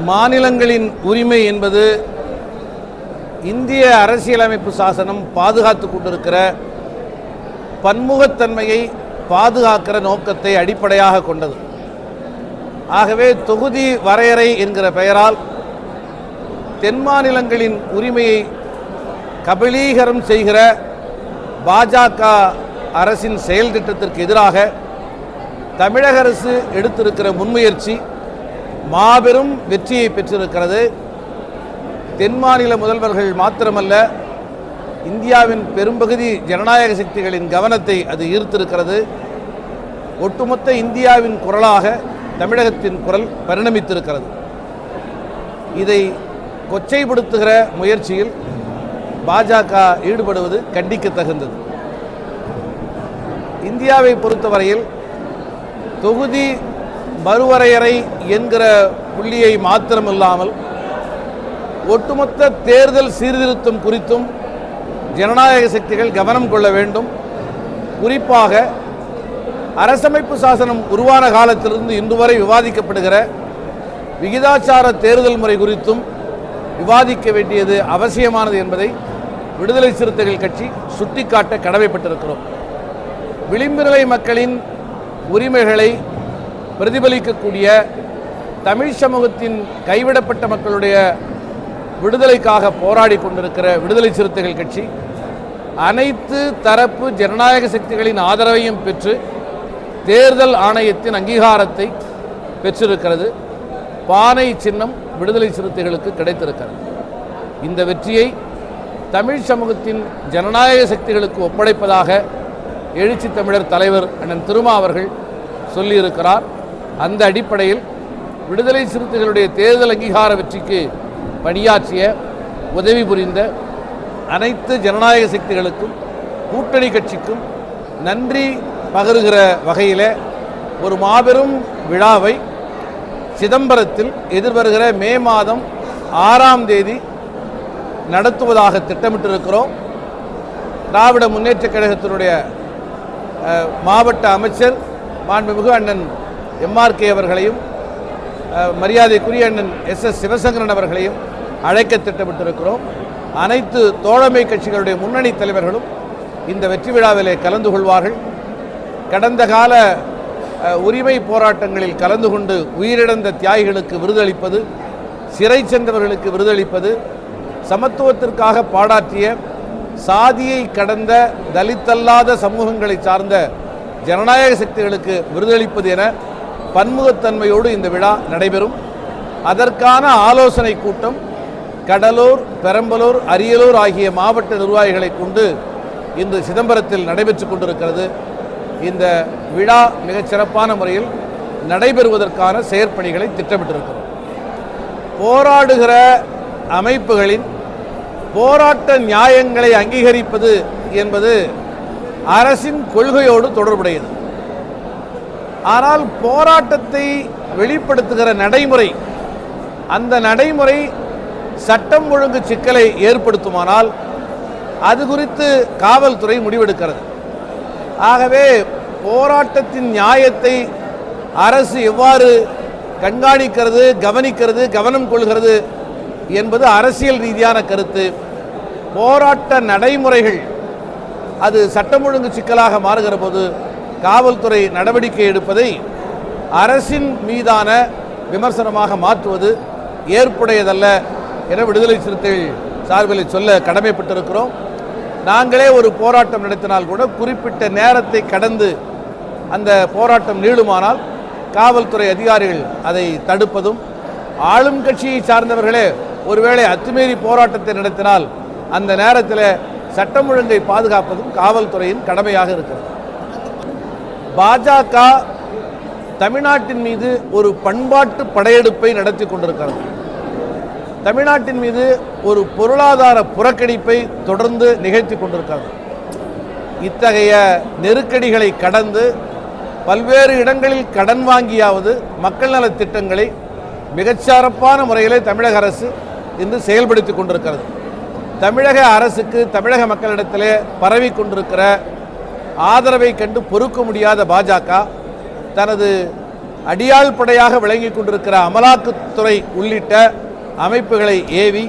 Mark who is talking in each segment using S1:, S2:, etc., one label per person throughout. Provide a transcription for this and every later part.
S1: மாநிலங்களின் உரிமை என்பது இந்திய அரசியலமைப்பு சாசனம் பாதுகாத்து கொண்டிருக்கிற பன்முகத்தன்மையை பாதுகாக்கிற நோக்கத்தை அடிப்படையாக கொண்டது. ஆகவே தொகுதி வரையறை என்கிற பெயரால் தென் மாநிலங்களின் உரிமையை கபலீகரம் செய்கிற பாஜக அரசின் செயல் திட்டத்திற்கு எதிராக தமிழக அரசு எடுத்திருக்கிற முன்முயற்சி மாபெரும் வெற்றியை பெற்றிருக்கிறது. தென் மாநில முதல்வர்கள் மாத்திரமல்ல, இந்தியாவின் பெரும்பகுதி ஜனநாயக சக்திகளின் கவனத்தை அது ஈர்த்திருக்கிறது. ஒட்டுமொத்த இந்தியாவின் குரலாக தமிழகத்தின் குரல் பரிணமித்திருக்கிறது. இதை கொச்சைப்படுத்துகிற முயற்சியில் பாஜக ஈடுபடுவது கண்டிக்கத்தகுந்தது. இந்தியாவை பொறுத்தவரையில் தொகுதி மறுவரையறை என்கிற புள்ளியை மாத்திரமில்லாமல் ஒட்டுமொத்த தேர்தல் சீர்திருத்தம் குறித்தும் ஜனநாயக சக்திகள் கவனம் கொள்ள வேண்டும். குறிப்பாக அரசமைப்பு சாசனம் உருவான காலத்திலிருந்து இன்று வரை விவாதிக்கப்படுகிற விகிதாச்சார தேர்தல் முறை குறித்தும் விவாதிக்க வேண்டியது அவசியமானது என்பதை விடுதலை சிறுத்தைகள் கட்சி சுட்டிக்காட்ட கடமைப்பட்டிருக்கிறோம். விளிம்பு நிலை மக்களின் உரிமைகளை பிரதிபலிக்கக்கூடிய தமிழ் சமூகத்தின் கைவிடப்பட்ட மக்களுடைய விடுதலைக்காக போராடி கொண்டிருக்கிற விடுதலை சிறுத்தைகள் கட்சி அனைத்து தரப்பு ஜனநாயக சக்திகளின் ஆதரவையும் பெற்று தேர்தல் ஆணையத்தின் அங்கீகாரத்தை பெற்றிருக்கிறது. பானை சின்னம் விடுதலை சிறுத்தைகளுக்கு கிடைத்திருக்கிறது. இந்த வெற்றியை தமிழ் சமூகத்தின் ஜனநாயக சக்திகளுக்கு ஒப்படைப்பதாக எழுச்சி தமிழர் தலைவர் அண்ணன் திருமா அவர்கள் சொல்லியிருக்கிறார். அந்த அடிப்படையில் விடுதலை சிறுத்தைகளுடைய தேர்தல் அங்கீகார வெற்றிக்கு பணியாற்றிய உதவி புரிந்த அனைத்து ஜனநாயக சக்திகளுக்கும் கூட்டணி கட்சிக்கும் நன்றி பகிர்கிற வகையில் ஒரு மாபெரும் விழாவை சிதம்பரத்தில் எதிர்வருகிற மே மாதம் 6ஆம் தேதி நடத்துவதாக திட்டமிட்டிருக்கிறோம். திராவிட முன்னேற்றக் கழகத்தினுடைய மாவட்ட அமைச்சர் மாண்புமிகு அண்ணன் MRK அவர்களையும் மரியாதைக்குரிய அண்ணன் SS சிவசங்கரன் அவர்களையும் அழைக்க திட்டமிட்டிருக்கிறோம். அனைத்து தோழமை கட்சிகளுடைய முன்னணி தலைவர்களும் இந்த வெற்றி விழாவிலே கலந்து கொள்வார்கள். கடந்த கால உரிமை போராட்டங்களில் கலந்து கொண்டு உயிரிழந்த தியாகிகளுக்கு விருதளிப்பது, சிறை சென்றவர்களுக்கு விருதளிப்பது, சமத்துவத்திற்காக பாடாற்றிய சாதியை கடந்த தலித்தல்லாத சமூகங்களை சார்ந்த ஜனநாயக சக்திகளுக்கு விருதளிப்பது என பன்முகத்தன்மையோடு இந்த விழா நடைபெறும். அதற்கான ஆலோசனை கூட்டம் கடலூர், பெரம்பலூர், அரியலூர் ஆகிய மாவட்ட நிர்வாகிகளை கொண்டு இன்று சிதம்பரத்தில் நடைபெற்று கொண்டிருக்கிறது. இந்த விழா மிகச் சிறப்பான முறையில் நடைபெறுவதற்கான செயற்பணிகளை திட்டமிட்டிருக்கிறோம். போராடுகிற அமைப்புகளின் போராட்ட நியாயங்களை அங்கீகரிப்பது என்பது அரசின் கொள்கையோடு தொடர்புடையது. ஆனால் போராட்டத்தை வெளிப்படுத்துகிற நடைமுறை, அந்த நடைமுறை சட்டம் ஒழுங்கு சிக்கலை ஏற்படுத்துமானால் அது குறித்து காவல்துறை முடிவெடுக்கிறது. ஆகவே போராட்டத்தின் நியாயத்தை அரசு எவ்வாறு கண்காணிக்கிறது, கவனிக்கிறது, கவனம் கொள்கிறது என்பது அரசியல் ரீதியான கருத்து. போராட்ட நடைமுறைகள் அது சட்டம் ஒழுங்கு சிக்கலாக மாறுகிற போது காவல்துறை நடவடிக்கை எடுப்பதை அரசின் மீதான விமர்சனமாக மாற்றுவது ஏற்புடையதல்ல என விடுதலை சிறுத்தைகள் சார்பில் சொல்ல கடமைப்பட்டிருக்கிறோம். நாங்களே ஒரு போராட்டம் நடத்தினால் கூட குறிப்பிட்ட நேரத்தை கடந்து அந்த போராட்டம் நீளுமானால் காவல்துறை அதிகாரிகள் அதை தடுப்பதும், ஆளும் கட்சியை சார்ந்தவர்களே ஒருவேளை அத்துமீறி போராட்டத்தை நடத்தினால் அந்த நேரத்தில் சட்டம் ஒழுங்கை பாதுகாப்பதும் காவல்துறையின் கடமையாக இருக்கிறது. பாஜக தமிழ்நாட்டின் மீது ஒரு பண்பாட்டு படையெடுப்பை நடத்தி கொண்டிருக்கிறது. தமிழ்நாட்டின் மீது ஒரு பொருளாதார புறக்கணிப்பை தொடர்ந்து நிகழ்த்தி கொண்டிருக்கிறது. இத்தகைய நெருக்கடிகளை கடந்து பல்வேறு இடங்களில் கடன் வாங்கியாவது மக்கள் நலத் திட்டங்களை மிகச்சிறப்பான முறையிலே தமிழக அரசு இன்று செயல்படுத்தி கொண்டிருக்கிறது. தமிழக அரசுக்கு தமிழக மக்களிடத்திலே பரவி கொண்டிருக்கிற ஆதரவை கண்டு பொறுக்க முடியாத பாஜக தனது அடியாள் படையாக விளங்கி கொண்டிருக்கிற அமலாக்கத்துறை உள்ளிட்ட அமைப்புகளை ஏவி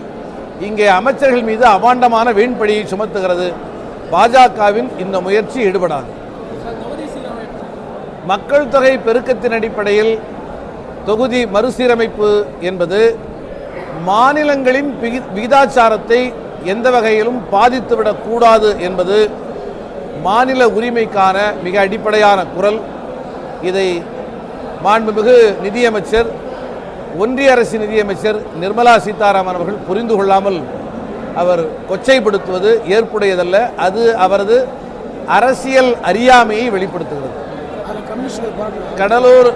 S1: இங்கே அமைச்சர்கள் மீது அபாண்டமான வீண்படியை சுமத்துகிறது. பாஜகவின் இந்த முயற்சி ஈடுபடாது. மக்கள் தொகை பெருக்கத்தின் அடிப்படையில் தொகுதி மறுசீரமைப்பு என்பது மாநிலங்களின் விகிதாச்சாரத்தை எந்த வகையிலும் பாதித்துவிடக்கூடாது என்பது மாநில உரிமைக்கான மிக அடிப்படையான குரல். இதை மாண்புமிகு நிதியமைச்சர், ஒன்றிய அரசு நிதியமைச்சர் நிர்மலா சீதாராமன் அவர்கள் புரிந்து கொள்ளாமல் அவர் கொச்சைப்படுத்துவது ஏற்புடையதல்ல. அது அவரது அரசியல் அறியாமையை வெளிப்படுத்துகிறது. கடலூர்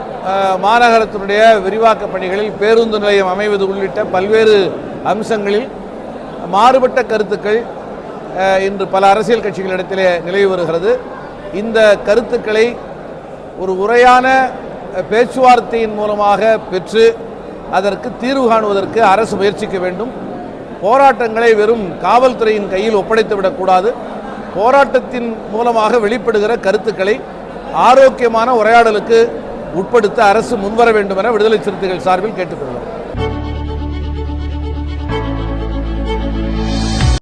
S1: மாநகரத்தினுடைய விரிவாக்க பணிகளில் பேருந்து நிலையம் அமைவது உள்ளிட்ட பல்வேறு அம்சங்களில் மாறுபட்ட கருத்துக்கள் இன்று பல அரசியல் கட்சிகளிடத்திலே நிலவி வருகிறது. இந்த கருத்துக்களை ஒரு உரையான பேச்சுவார்த்தையின் மூலமாக பெற்று அதற்கு தீர்வு காணுவதற்கு அரசு முயற்சிக்க வேண்டும். போராட்டங்களை வெறும் காவல்துறையின் கையில் ஒப்படைத்துவிடக்கூடாது. போராட்டத்தின் மூலமாக வெளிப்படுகிற கருத்துக்களை ஆரோக்கியமான உரையாடலுக்கு உட்படுத்த அரசு முன்வர வேண்டும் என விடுதலை சிறுத்தைகள் சார்பில் கேட்டுக்கொள்கிறோம்.